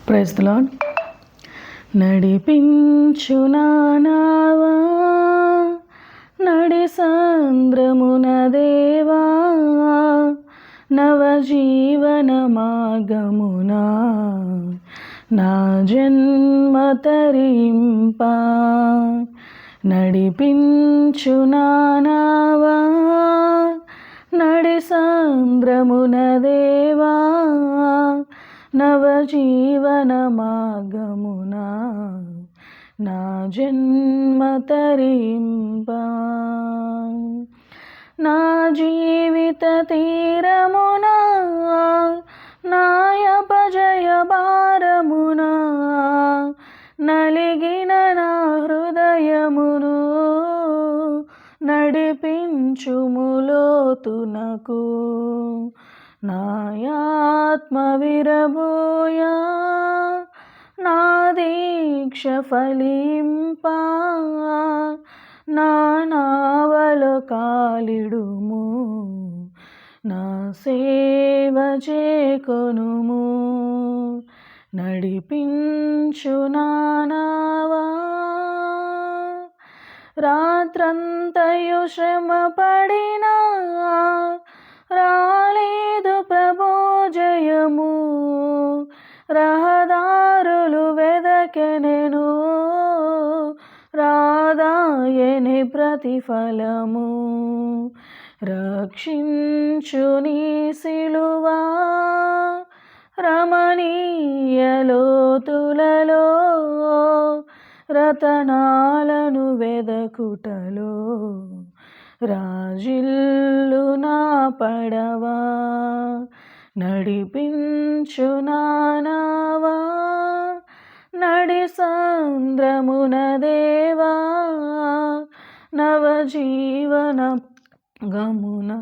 Praise the lord. నడిపించు నానావా నడి సాంద్రమున దేవా, నవజీవన మార్గమునా నా జన్మ తరింపా. నడిపించు నానావా నడి సాంద్రమున దేవా, నవజీవన మార్గమునా నా జన్మ తరింపా. నా జీవిత తీరమునా నాయపజయ భారమునా, నలిగిన నా హృదయమును నడిపించుము లోతునకు. నాయాత్మ విరబోయా నా దీక్ష ఫలింపా, నా నావలో కాలిడుము నా సేవ చేకొనుము. నడిపించు నానావా రాత్రంతయు శ్రమ పడినా రాలేదు ప్రభో జయము. రహదారులు వెదకెనెను రాదాయని ప్రతిఫలము. రక్షించు నీ సిలువా రమణీయ లోతులలో, రతనాలను వెదకుటలో రాజిల్లు నా పడవా. నడిపించు నానావా నడి సాంద్రమున దేవా, నవజీవన గమునా